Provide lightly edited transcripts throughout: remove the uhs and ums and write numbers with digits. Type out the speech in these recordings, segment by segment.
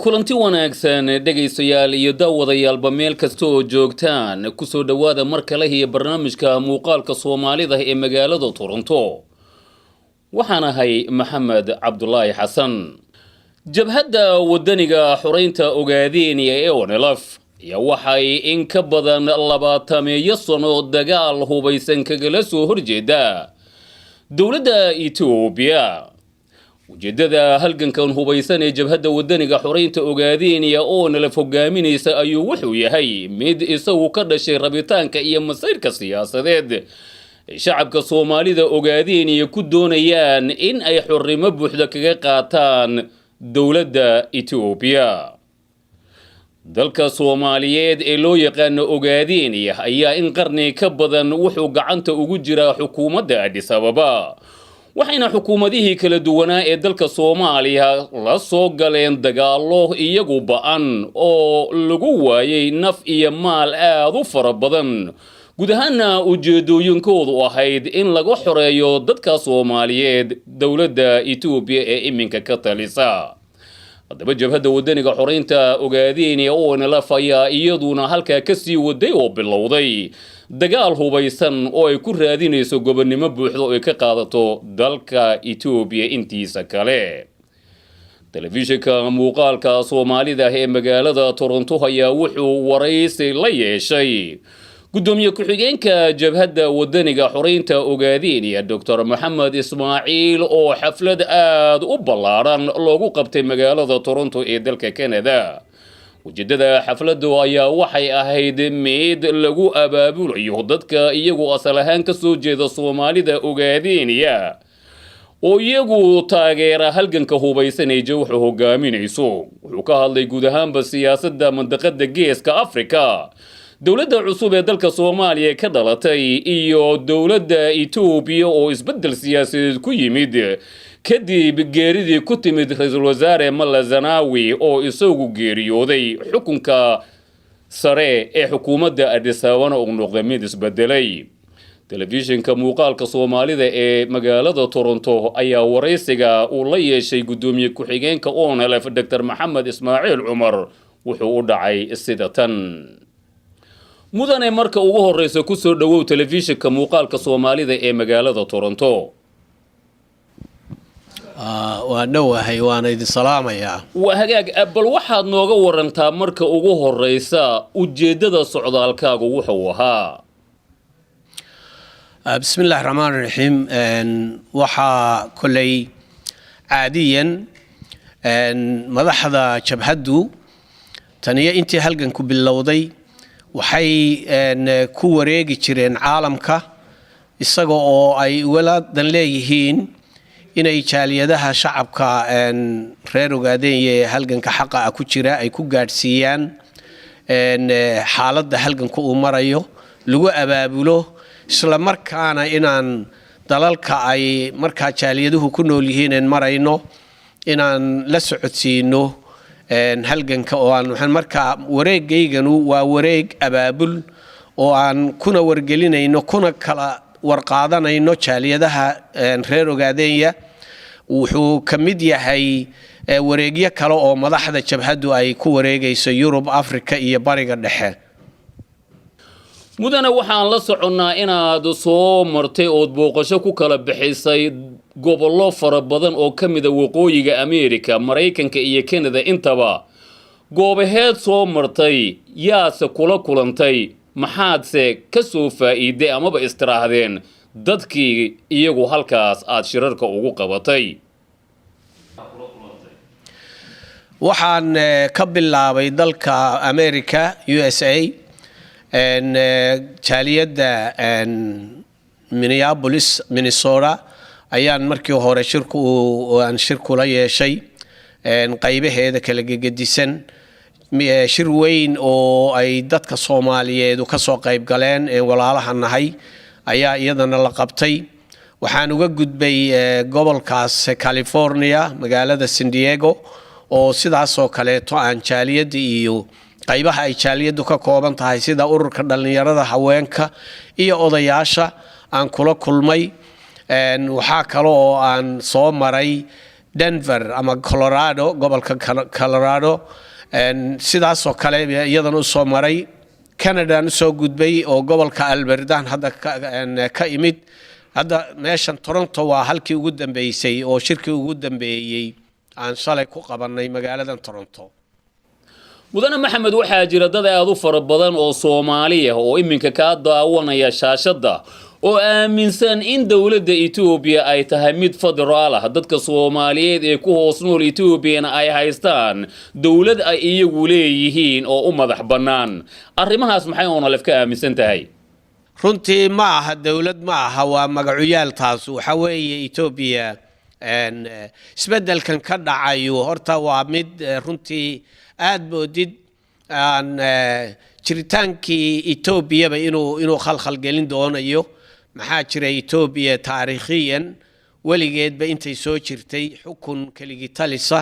kulanti wanaagsan dhagaystayaal iyo daawadayaalba meel kasta oo joogtaan ku soo dhawaada mar kale iyo barnaamijka muuqaalka Soomaalida ee magaalada Toronto. waxaan ahay Maxamed Cabdullaahi Xasan. jabhadda wadaniga xoreynta Ogaadeniya ee ONLF ayaa waxay in ka badan 20 sano dagaal hubaysan kaga soo horjeeda dowladda Itoobiya. ujeedada halgankan hubaysan ee jabhadda wadaniga xoreynta Ogaadeniya oo la fogaaminaysa ayuu wuxuu yahay mid isagu ka dhashay rabitaanka iyo masiirka siyaasadeed shacabka Soomaalida Ogaadeniya ku doonayaan in ay xorrimo buuxda kaga qaataan dowladda Itoobiya. dalka Soomaaliyeed ee loo yaqaan Ogaadeniya ayaa in qarni ka badan wuxuu gacanta ugu jira xukuumadda Addis Ababa. waxayna xukuumadihii kala duwanaa ee dalka Soomaaliya la soo galeen dagaallo iyagu ba'an oo lagu waayay naf iyo maal aad u fara badan. guud ahaanna ujeedooyinkoodu ahayd in laga xoreeyo dadka Soomaaliyeed dowladda Itoobiya ee iminka ka talisa. haddaba jabhadda wadaniga xoreynta Ogaadeniya oo ONLF ayaa iyaduna halkaa ka sii waday oo bilowday dagaal hubaysan oo ay ku raadinayso gobonnimo buuxda oo ay ka qaadato dalka Itoobiya intiisa kale. telefishinka muuqaalka Soomaalida ee magaalada Toronto ayaa wuxuu waraysi la yeeshay gudoomiye ku-xigeenka jabhadda wadaniga xoreynta Ogaadeniya Dr. Maxamed Ismaaciil oo xaflad aad u ballaaran loogu qabtay magaalada Toronto ee dalka Canada. ujeedada xafladdu ayaa waxay ahayd mid lagu abaabulayo dadka iyagu asal ahaan ka soo jeeda Soomaalida Ogaadeniya oo iyagu taageera halganka hubaysan ee jawxu hogaaminayso. wuxuu ka hadlay guud ahaanba siyaasadda mandaqada Geeska Afrika, dowladda cusub ee dalka Soomaaliya ka dhalatay iyo dowladda Itoobiya oo isbedel siyaasadeed ku yimid kadib geeridii ku timid ra'iisul wasaare Malla Zanaawi oo isagu geeriyooday xukunka sare ee xukuumadda Addis Ababa oo noqday mid isbedelay. telefishinka muuqaalka Soomaalida ee magaalada Toronto ayaa waraysiga uu la yeeshay gudoomiye ku-xigeenka ONLF Dr. Maxamed Ismaaciil Cumar wuxuu u dhacay sida tan. mudane marka ugu horeysa ku soo dhawow telefishinka muuqaalka Soomaalida ee magaalada Toronto. waa dhawahay waan idin salaamayaa. waa hagaag bal waxaad nooga warantaa marka ugu horeysa ujeedada socdaalkaagu wuxuu ahaa. bismillaahir rahmaanir rahiim. waxa kulay caadiyan madaxda jabhaddu taniya intii halganku bilowday waxay ku wareegi jireen caalamka isaga oo ay walaadan leeyihiin inay jaaliyadaha shacabka reer Ogaadeniya ee halganka xaqa ah ku jira ay ku gaadhsiiyaan xaaladda halganka uu marayo lagu abaabulo isla markaana inaan dalalka ay markaa jaaliyaduhu ku nool yihiin marayno inaan la socodsiino halganka oo aan markaa wareegayganu waa wareeg abaabul oo aan kuna wargelinayno kuna kala warqaadanayno jaaliyadaha reer Ogaadeniya. wuxuu ka mid yahay wareegyo kale oo madaxda jabhaddu ay ku wareegayso Yurub, Afrika iyo Bariga Dhexe. mudane waxaan la soconnaa inaad soo martay oo booqasho ku kala bixisay gobollo fara badan oo ka mid ah waqooyiga Ameerika, Mareykanka iyo Canada intaba. goobaheed soo martay yaase kula kulantay maxaadse ka soo faa'iiday amaba istiraahdeen dadkii iyagu halkaas aad shirarka ugu qabatay. waxaan ka bilaabay dalka Ameerika USA jaaliyadda Minneapolis, Minnesota ayaan markii hore shirku la yeeshay qaybaheeda kala gegedisan. shir weyn oo ay dadka Soomaaliyeed ka soo qayb galeen walaalaha nahay ayaa iyadana la qabtay. waxaan uga gudbay gobolkaas California, magaalada San Diego oo sidaas oo kale aan jaaliyadda iyo qaybaha ay jaaliyaddu ka kooban tahay sida ururka dhalinyarada, haweenka iyo odayaasha aan kula kulmay. waxaa kale oo aan soo maray Denver ama Colorado gobolka Colorado sidaasoo kale iyadana u soo maray Canada u soo gudbay oo gobolka Alberta hadda ka imid hadda meeshan Toronto waa halkii ugu dambeysay oo shirkii ugu dambeeyay aan shalay ku qabanay magaalada Toronto mudane maxamed waxaa jira dad aad u fara badan oo Soomaali ah oo iminka ka daawanaya shaashada oo aaminsan in dawladda Itoobiya ay tahay mid federaal ah dadka Soomaaliyeed ee ku hoos nool Itoobiyana ay haystaan dawlad ay iyagu leeyihiin oo u madax bannaan arrimahaas maxay ONLF ka aaminsan tahay runtii ma aha dawlad ma aha waa magacuyaal taas waxa weeye Itoobiya isbedelkan ka dhacayo horta waa mid runtii aad moodid aan jiritaankii Itoobiyaba inuu khalkhal gelin doonayo maxaa jira Itoobiya taariikhiyan waligeedba intay soo jirtay xukun kaligi talisa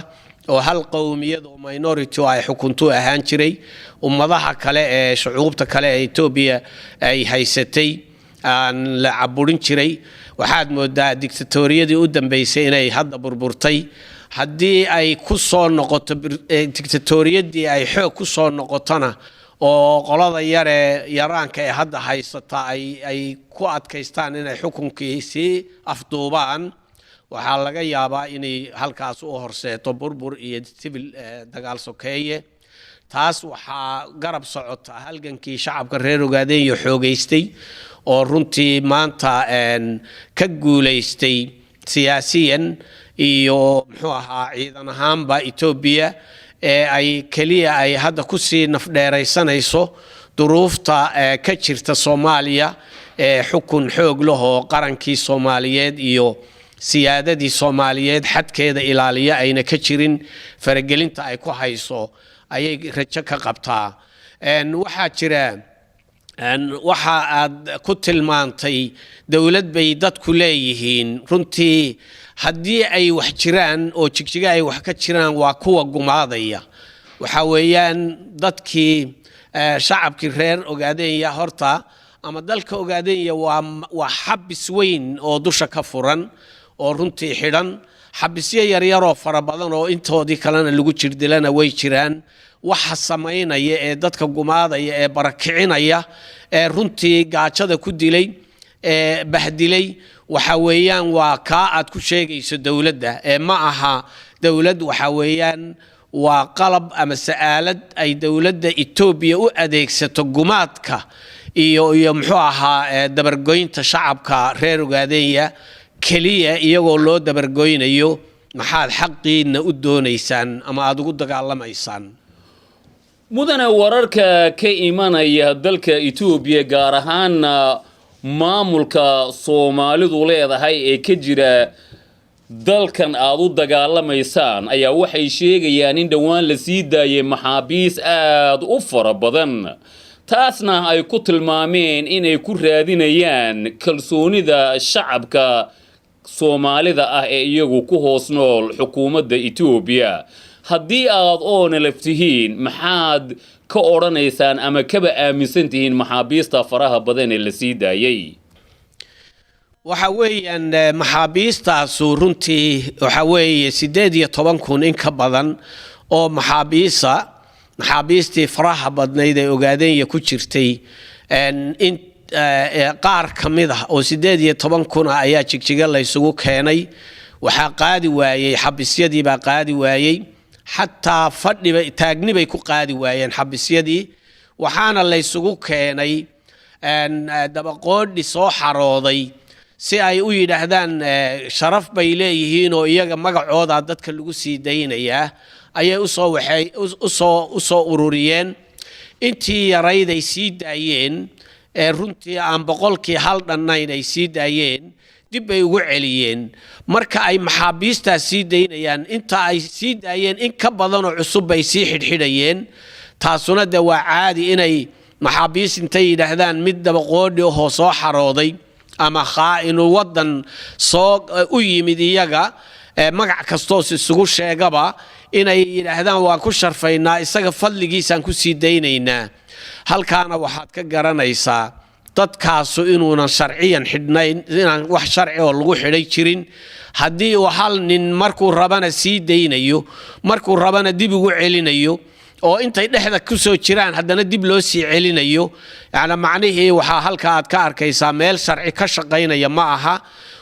oo hal qowmiyad oo minority ay xukuntu ahaan jiray ummadaha kale ee shucuubta kale ee Itoobiya ay haysatay aan la caburin jiray waxaad moodaa dictatoriyadii u dambeysay inay hadda burburtay haddii ay ku soo noqoto dictatoriyadii ay xoog ku soo noqotona oo qolada yaraanka ee hadda haysata ay ku adkaystaan inay xukunkiisii afduubaan waxaa laga yaabaa inay halkaas u horseeto burbur iyo civil dagaal sokeeye taas waxaa garab socota halgankii shacabka reer Ogaadeen iyo xoogeystay oo runtii maanta ka guuleystay siyaasiyan iyo muxuu ahaa ciidan ahaanba Itoobiya ee ay kaliya ay hadda ku sii nafdheeraysanayso duruufta ka jirta Soomaaliya ee xukun xoog leh oo qarankii Soomaaliyeed iyo siyaadadii Soomaaliyeed xadkeeda ilaaliya ayna ka jirin faragelinta ay ku hayso ayay rajo ka qabtaa waxaa jira waxa aad ku tilmaantay dawlad bay dadku leeyihiin runtii haddii ay wax jiraan oo jigjiga ay wax ka jiraan waa kuwa gumaadaya waxa weeyaan dadkii shacabkii reer Ogaadeen horta ama dalka Ogaadeen waa xabis weyn oo dusha ka furan oo runtii xidhan xabisyo yar yar oo fara badan oo intoodii kalena lagu jirdilana way jiraan waxa sameynaya ee dadka gumaadaya ee barakicinaya ee runtii gaajada ku dilay ee bahdilay waxa weeyaan waa ka aad ku sheegayso dawladda ee ma aha dawlad waxa weeyaan waa qalab ama saalad ay dawladda Itoobiya u adeegsato gumaadka iyo muxuu ahaa dabargoynta shacabka reer Ogaadeen kaliya iyagoo loo dabargoynayo maxaad xaqiina u doonaysaan ama aad ugu dagaalamaysaan mudane wararka ka imanaya dalka Itoobiya gaar ahaan maamulka Soomaalidu leedahay ee ka jira dalkan aad u dagaalamaysaan ayaa waxay sheegayaan in dhawaan la sii daayay maxaabiis aad u fara badan taasna ay ku tilmaameen inay ku raadinayaan kalsoonida shacabka Soomaalida ah ee iyagu ku hoos nool xukuumadda Itoobiya haddii aad ONLF tihiin maxaad ka oranaysaan ama kaba aaminsan tihiin maxaabiista faraha badan ee la sii daayay waxa weeyaan maxaabiistaas runtii waxa weeye 18,000 in ka badan oo maxaabiistii faraha badnayd ee Ogaadeen ku jirtay in qaar kamid ah oo 18,000 ayaa jigjiga la isugu keenay waxa qaadi waayay xabisyadii baa qaadi waayay xataa fadhiba taagni bay ku qaadi waayeen xabisyadii waxaana la isugu keenay dabaqoodhi soo xarooday si ay u yiraahdaan sharaf bay leeyihiin oo iyaga magacooda dadka lagu sii daynayaa ayay u soo ururiyeen intii yarayd ay sii daayeen runtii aan boqolkii hal dhannayn ay sii daayeen dib ay ugu celiyeen marka ay maxaabiistaas sii daynayaan inta ay sii daayeen in ka badan oo cusub bay sii xidhxidhayeen taasuna de waa caadi inay maxaabiis intay yidhaahdaan mid dabaqoodhi oo soo xarooday ama khaa'inu wadan soo u yimid iyaga magac kastoo isugu sheegaba inay yidhaahdaan waa ku sharfaynaa isaga fadligiisaan ku sii daynaynaa halkaana waxaad ka garanaysaa dadkaasu inuunan sharciyan xidhnayn inaan wax sharci oo lagu xidhay jirin haddii uu hal nin markuu rabana sii daynayo markuu rabana dib ugu celinayo oo intay dhexda ku soo jiraan haddana dib loo sii celinayo yani macnihii waxaa halka aad ka arkaysaa meel sharci ka shaqaynaya ma aha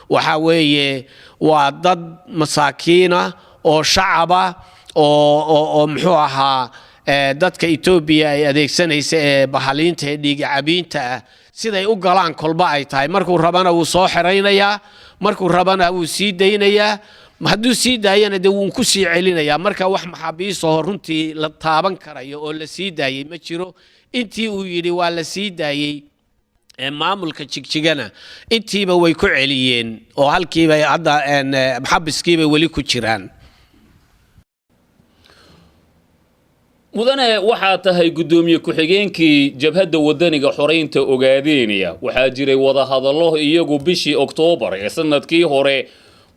waxa weeye waa dad masaakiina oo shacaba oo muxuu ahaa dadka Itoobiya ay adeegsanaysa ee bahaliinta ee dhiig cabiinta siday u galaan kolba ay tahay markuu rabana uu soo xireynayaa markuu rabana uu sii daynayaa hadduu sii daayana de wuu ku sii celinayaa marka wax maxaabiis oo runtii la taaban karayo oo la sii daayay ma jiro intii uu yiri waa la sii daayay maamulka jigjigana intiiba way ku celiyeen oo halkiiba hadda maxaabiskiiba wali ku jiraan mudane waxaa tahay gudoomiye ku-xigeenkii jabhadda wadaniga xoreynta Ogaadeniya waxaa jiray wada hadallo iyagu bishii Oktoobar ee sanadkii hore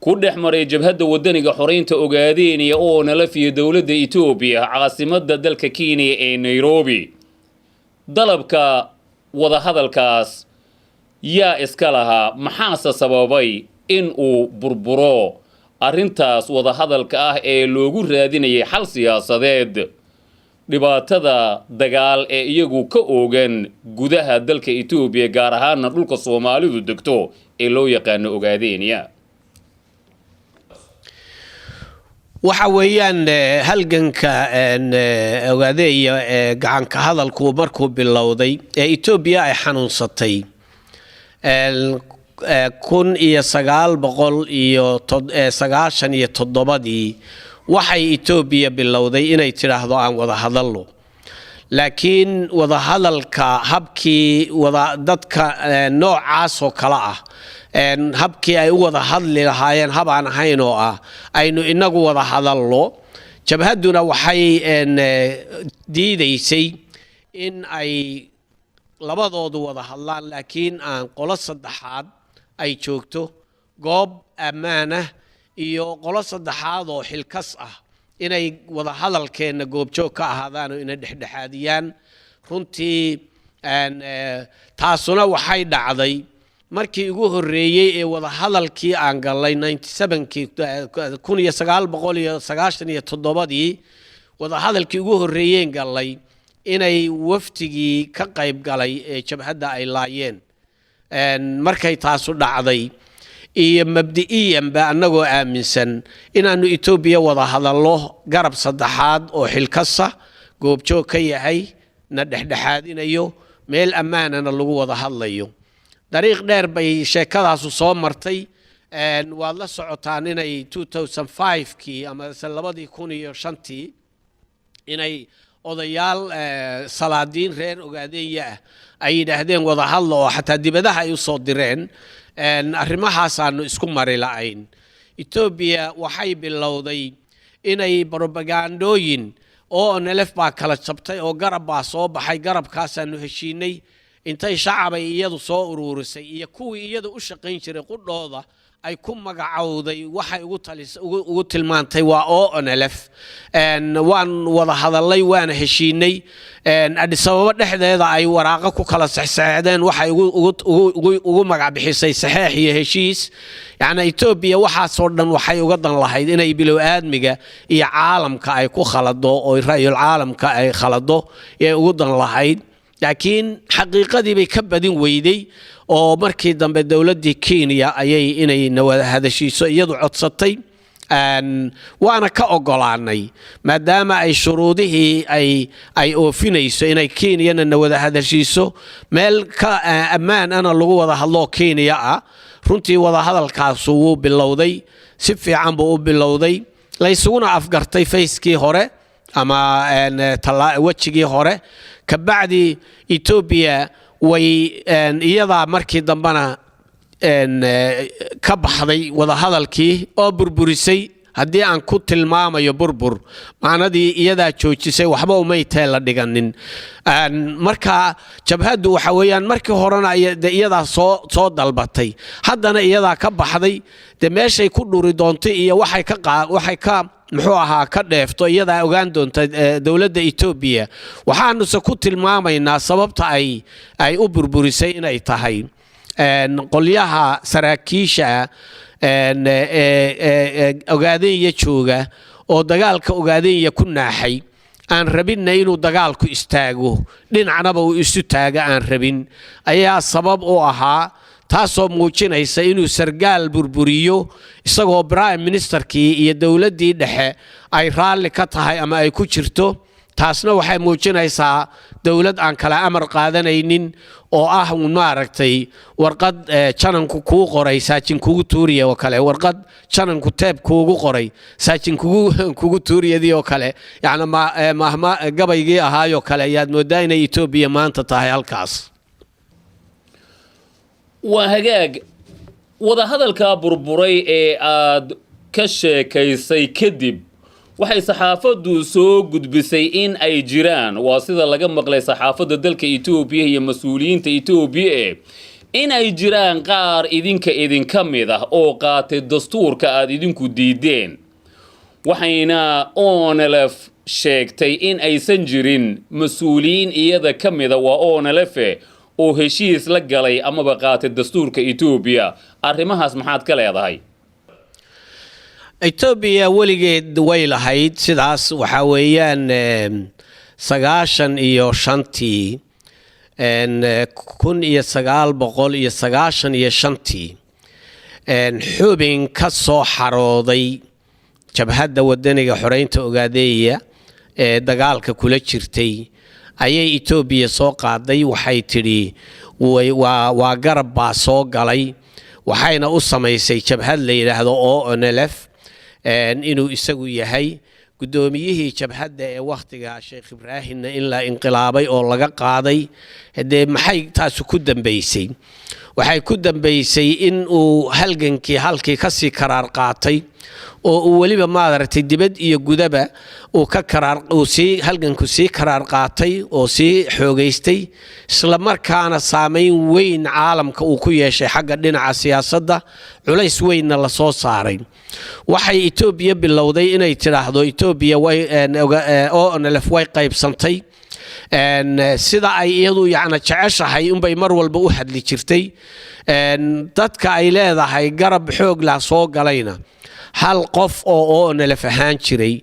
ku dhexmaray jabhadda wadaniga xoreynta Ogaadeniya oo nalafiya dawladda Itoobiya caasimadda dalka Kenya ee Nairobi dalabka wada hadalkaas yaa iska lahaa maxaa sababay in uu burburo arintaas wada hadalka ah ee loogu raadinayay xal siyaasadeed dhibaatada dagaal ee iyagu ka oogan gudaha dalka Itoobiya gaar ahaan dhulka Soomaalidu degto ee loo yaqaan Ogaadeniya waxa weeyaan halganka Ogaadeniya gacan ka hadalku markuu bilowday ee Itoobiya ay xanuunsatay 1997 waxay Itoobiya bilowday inay tiraahdo aan wada hadalno laakiin wada hadalka habkii wada dadka noocaas oo kala ah habkii ay u wada hadli lahaayeen habaan ahayn oo ah aynu inagu wada hadalno jabhaduna waxay diidaysay in ay labadoodu wada hadlaan laakiin aan qolo saddexaad ay joogto goob ammaan ah iyo qolo saddexaad oo xilkas ah inay wada hadalkeena goobjoog ka ahaadaan oo inay dhexdhexaadiyaan runtii taasuna waxay dhacday markii ugu horeeyay ee wada hadalkii aan galay 1997 wada hadalkii ugu horeeyeen galay inay waftigii ka qayb galay ee jabhadda ay laayeen markay taasu dhacday iyo mabdi'iyan ba anagoo aaminsan inaanu Itoobiya wada hadallo garab saddexaad oo xilkasa goobjoog ka yahay na dhexdhexaadinayo meel ammaanana lagu wada hadlayo dariiq dheer bay sheekadaas soo martay waad la socotaan inay 2005kii ama 2005tii inay odayaal salaadiin reer Ogaadeniya ay yiraahdeen wada hadlo oo xataa dibadaha ay u soo direen arrimahaas aanu isku mari la'ayn Itoobiya waxay bilowday inay propagandooyin oo NLF baa kala jabtay oo garab baa soo baxay garabkaas aanu heshiinay intay shacabay iyadu soo uruurisay iyo kuwii iyadu u shaqayn jiray qudhooda ay ku magacawday waxay ugu tilmaantay waa ONLF waan wada hadalay waana heshiinay Addis Ababa dhexdeeda ay waraaqa ku kala saxsaxdeen waxay ugu magac bixisay saxiix iyo heshiis yani Itoobiya waxa soo dhan waxay uga dan lahayd inay bilow aadmiga iyo caalamka ay ku khalado oo raayul caalamka ay khalado ee ugu dan lahayd laakiin xaqiiqadii bay ka badin weyday oo markii dambe dawladda Kenya ayay inay wada hadashiiso iyadu codsatay waana ka ogolaanay maadaama ay shuruudihii ay oofinayso inay Kenya wada hadashiiso meel ka ammaan ana lagu wada hadlo Kenya ah runtii wada hadalkaas uu bilowday si fiican buu u bilowday la isuguna afgartay fayskii hore ama wajigii hore ka bacdi Itoobiya way iyada markii dambana ka baxday wada hadalkii oo burburisay haddii aan ku tilmaamayo burbur macnadii iyadaa joojisay waxba umay teel la dhiganin marka jabhaddu waxa weeyaan markii horena iyadaa soo dalbatay haddana iyadaa ka baxday de meeshay ku dhuri doontay iyo waxay ka muxuu ahaa ka dheefto iyadaa ogaan doonta dawladda Itoobiya waxaanuse ku tilmaamaynaa sababta ay u burburisay inay tahay qolyaha saraakiisha ogaadaya jooga oo dagaalka ogaadaya ku naaxay aan rabinna inuu dagaalku istaago dhinacnaba uu isu taaga aan rabin ayaa sabab u ahaa taasoo muujinaysa inuu sargaal burburiyo isagoo prime ministerkii iyo dawladdii dhexe ay raalli ka tahay ama ay ku jirto taasna waxay muujinaysaa dawlad aan kala amar qaadanaynin oo ah maaragtay warqad jananku kuu qoray saajin kugu tuuriye oo kale warqad jananku teeb kuugu qoray saajin kugu tuuriyadii oo kale yacni mahma gabaygii ahaayoo kale ayaad moodaa inay Itoobiya maanta tahay halkaas waa hagaag wadahadalka burburay ee aad ka sheekaysay kadib waxay saxaafaddu soo gudbisay in ay jiraan waa sida laga maqlay saxaafadda dalka Itoobiya iyo mas'uuliyiinta Itoobiya in ay jiraan qaar idinka mid ah oo qaatay dastuurka aad idinku diideen waxayna ONLF sheegtay in aysan jirin mas'uuliyiin iyada ka mid ah waa ONLF oo heshiis la galay amaba qaatay dastuurka Itoobiya arrimahaas maxaad ka leedahay Itoobiya weligeed way lahayd sidaas waxa weeyaan 95tii 1995tii xubin ka soo xarooday jabhadda wadaniga xoreynta Ogaadaya ee dagaalka kula jirtay ayay Itoobiya soo qaaday waxay tiri waa garab baa soo galay waxayna u samaysay jabhad la yiraahdo ONLF inuu isagu yahay gudoomiyihii jabhadda ee waqtiga Sheekh Ibraahim in la inqilaabay oo laga qaaday hadee maxay taas ku dambeysay waxay ku dambeysay in uu halgankii halkii ka sii karaar qaatay oo uu waliba maadartay dibad iyo gudaba uu ka karaar uu sii halganku sii karaar qaatay oo sii xoogaystay isla markaana saameyn weyn caalamka uu ku yeeshay xagga dhinaca siyaasadda culays weynna la soo saaray waxay Itoobiya bilowday inay tiraahdo Itoobiya way ONLF way qaybsantay sida ay iyadu yacni jeceshahay unbay mar walba u hadli jirtay dadka ay leedahay garab xoog la soo galayna hal qof oo ONLF ahaan jiray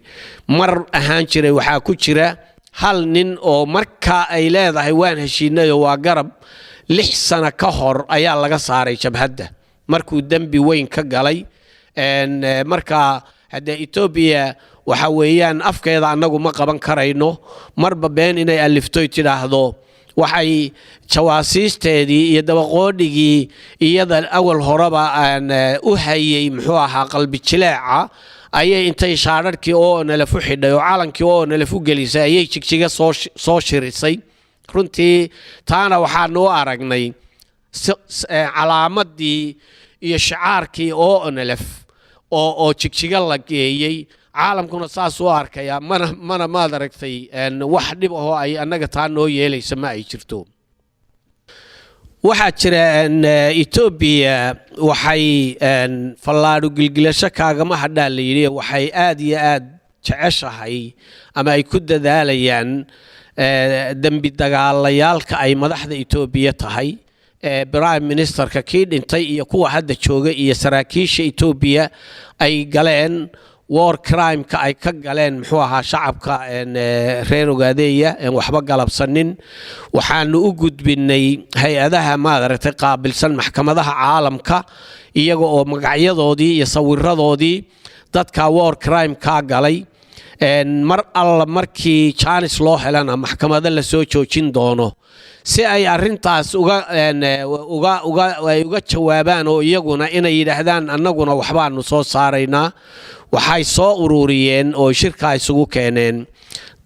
mar ahaan jiray waxaa ku jira hal nin oo marka ay leedahay waan heshiinay oo waa garab 6 sano ka hor ayaa laga saaray jabhadda markuu dambi weyn ka galay marka hadda Itoobiya waxa weeyaan afkeeda anagu ma qaban karayno marba been inay aliftoy tiraahdo waxay jawaasiisteedii iyo dabaqoodhigii iyada awal horeba aan u hayay muxuu ahaa qalbi jileeca ayay intay shaararkii ONLF u xidhay oo calankii ONLF u gelisay ayay jigjiga soo shirisay runtii taana waxaan u aragnay calaamadii iyo shicaarkii ONLF oo jigjiga la geeyay caalamkuna saas u arkaya mana maad aragtay wax dhib ah oo ay annaga taa noo yeelaysa ma ay jirto waxaa jira Itoobiya waxay fallaadhu gilgilasho kaagama hadhaa la yidhi waxay aad iyo aad jeceshahay ama ay ku dadaalayaan dambi dagaalayaalka ay madaxda Itoobiya tahay prime ministerka kii dhintay iyo kuwa hadda jooga iyo saraakiisha Itoobiya ay galeen war crime ka ay ka galeen muxuu ahaa shacabka reer Ogaadaya waxba galabsanin waxaanu u gudbinay hay'adaha maadaragtay qaabilsan maxkamadaha caalamka iyaga oo magacyadoodii iyo sawiradoodii dadka war crime ka galay mar alla markii chance loo helana maxkamada la soo joojin doono si ay arintaas uga jawaabaan oo iyaguna inay yiraahdaan annaguna waxbaanu soo saaraynaa waxay soo ururiyeen oo shirka isugu keeneen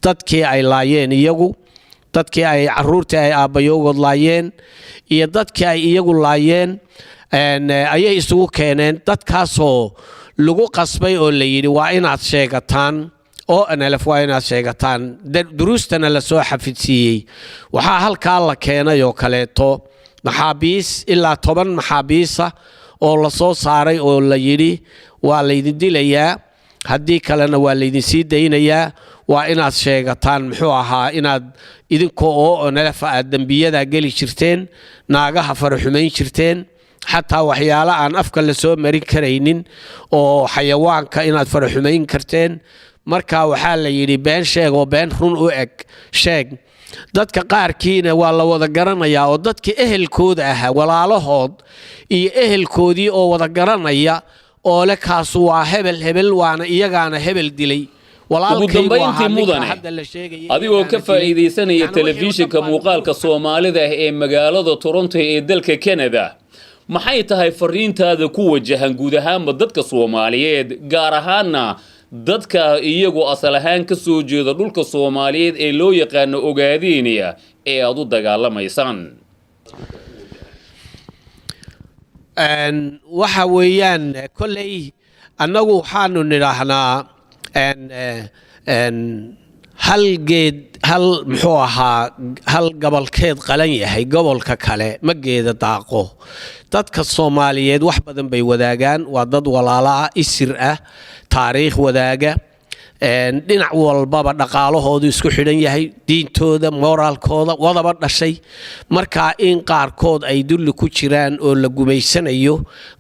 dadkii ay laayeen iyagu dadkii ay caruurtii ay aabayoogod laayeen iyo dadkii ay iyagu laayeen ayay isugu keeneen dadkaasoo lagu qasbay oo la yidhi waa inaad sheegataan oo NLF waa inaad sheegataan duruustana la soo xafidsiiyey waxaa halkaa la keenay oo kaleeto maxaabiis ilaa 10 maxaabiisa oo la soo saaray oo la yidhi waa laydin dilayaa haddii kalena waa laydin sii daynayaa waa inaad sheegataan muxuu ahaa inaad idinkoo oo NLF aad dambiyada geli jirteen naagaha faraxumayn jirteen xataa waxyaalo aan afka la soo marin karaynin oo xayawaanka inaad faraxumayn karteen marka waxaa la yidhi been sheeg oo been run u eg sheeg dadka qaarkiina waa la wada garanayaa oo dadkii ehelkooda ahaa walaalahood iyo ehelkoodii oo wada garanaya oo le kaasu waa hebel waana iyagaana hebel dilay ugu dambayntii mudane adigoo ka faa'iideysanaya telefishinka muuqaalka Soomaalida ee magaalada Toronto ee dalka Canada maxay tahay fariintaada ku wajahan guud ahaan dadka Soomaaliyeed gaar ahaan dadka iyagu asal ahaan ka soo jeeda dhulka Soomaaliyeed ee loo yaqaan Ogaadeniya ee aad u dagaalamaysan waxa weeyaan kulay annagu waxaanu nidaahnaa hal geed hal muxuu ahaa hal gobolkeed qalan yahay gobolka kale ma geeda daaqo dadka Soomaaliyeed wax badan bay wadaagaan waa dad walaala isir ah taariikh wadaaga dhinac walbaba dhaqaalahoodu isku xidhan yahay diintooda moraalkooda wadaba dhashay marka in qaarkood ay dulli ku jiraan oo la gumaysanayo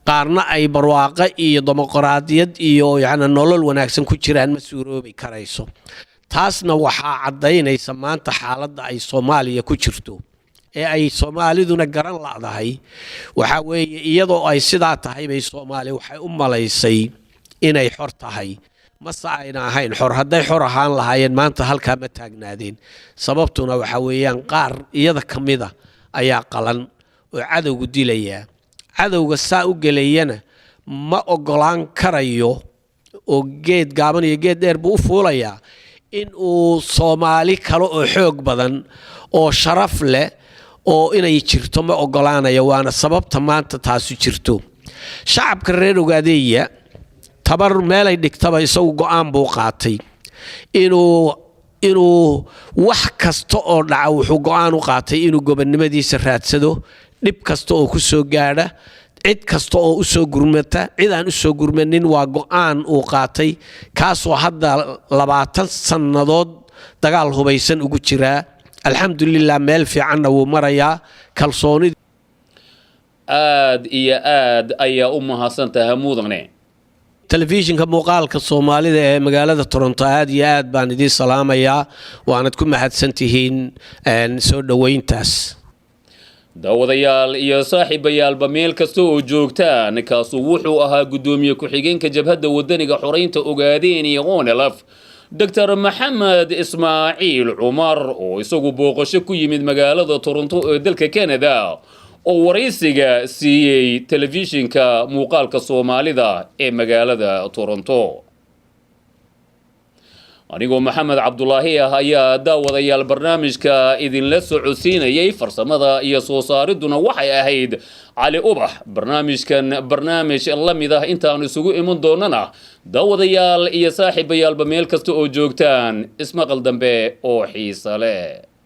qaarna ay barwaaqo iyo dimuqraadiyad iyo yaani nolol wanaagsan ku jiraan ma suuroobi karayso taasna waxaa cadaynaysa maanta xaaladda ay Soomaaliya ku jirto ee ay Soomaaliduna garan laadahay waxa weeye iyadoo ay sidaa tahay bay Soomaaliya waxay u malaysay inay xor tahay masa ayna ahayn xor hadday xor ahaan lahaayeen maanta halka ma taagnaadeen sababtuna waxa weeyaan qaar iyada kamida ayaa qalan oo cadowgu dilaya cadowga saa u galeeyana ma ogolaan karayo oo geed gaaban iyo geed dheer buu fuulaya in uu Soomaali kale oo xoog badan oo sharaf leh oo inay jirto ma ogolaanayo waana sababta maanta taasi jirto shacabka reer Ogaadeniya tabar meelay dhigtaba isagu go'aan buu qaatay inuu wax kasta oo dhaca wuxuu go'aan u qaatay inuu gobonnimadiisa raadsado dhib kasta oo ku soo gaadha cid kasta oo u soo gurmata cid aan u soo gurmanin waa go'aan uu qaatay kaasoo hadda 20 sanadood dagaal hubaysan ugu jira alxamdulillah meel fiican wuu marayaa kalsoonid aad iyo aad ayaa u mahadsantahay mudane telefishinka muuqaalka Soomaalida ee magaalada Toronto aad iyo aad baan idin salaamayaa waanad ku mahadsantihiin soo dhaweyntaas daawadayaal iyo saaxiibayaalba meel kasta oo joogtaan kaasu wuxuu ahaa gudoomiye ku-xigeenka jabhadda wadaniga xoreynta Ogaadeniya NLF Dr. Maxamed Ismaaciil Cumar oo isagu booqasho ku yimid magaalada Toronto ee dalka Canada oo waraysiga siiyay telefishinka muuqaalka Soomaalida ee magaalada Toronto anigoo Maxamed Cabdullaahi ayaa daawadayaal barnaamijka idin la socodsiinayay farsamada iyo soo saariduna waxay ahayd Cali Ubax barnaamijkan barnaamij la mid ah intaan isugu iman doonana daawadayaal iyo saaxiibayaalba meel kasta oo joogtaan ismaqal dambe oo xiiso leh